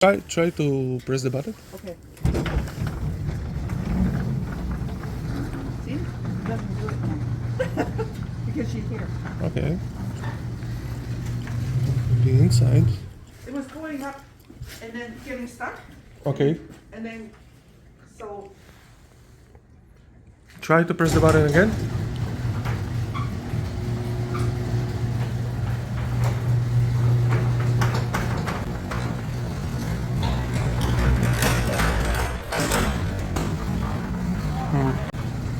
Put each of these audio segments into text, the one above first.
Try to press the button. Okay. See? It doesn't do it now. Because you're here. Okay. The inside. It was going up and then getting stuck. Okay. And then, so, Try to press the button again.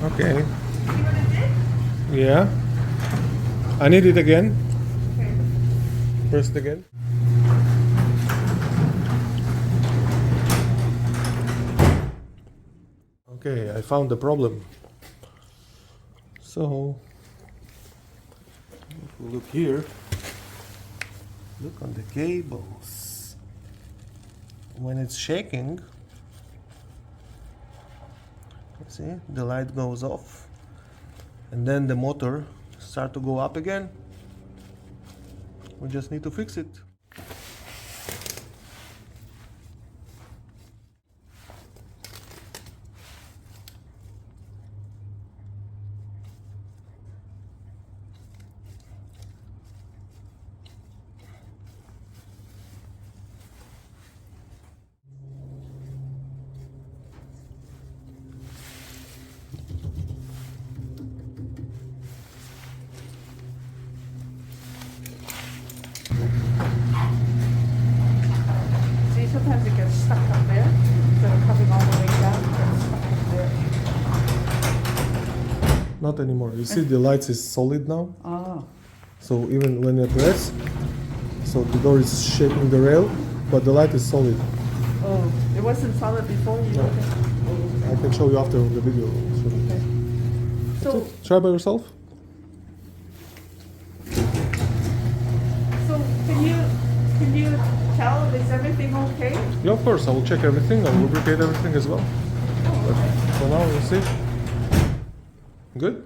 Okay. see what it did? Yeah. I need it again. Okay. Press it again. Okay, I found the problem. So, if we look here, look on the cables. When it's shaking, see, the light goes off, and then the motor start to go up again. We just need to fix it. See, sometimes it gets stuck up there. Instead of coming all the way down, it gets stuck up there. Not anymore. You see the lights is solid now. Oh. So even when you press, so the door is shaking the rail, but the light is solid. Oh, it wasn't solid before you No. did it? Oh, I can show you after the video. okay. So, Try by yourself. so can you tell is everything okay? Yeah, of course. I will check everything. I will lubricate everything as well. Oh, okay. For now, we'll see. Good?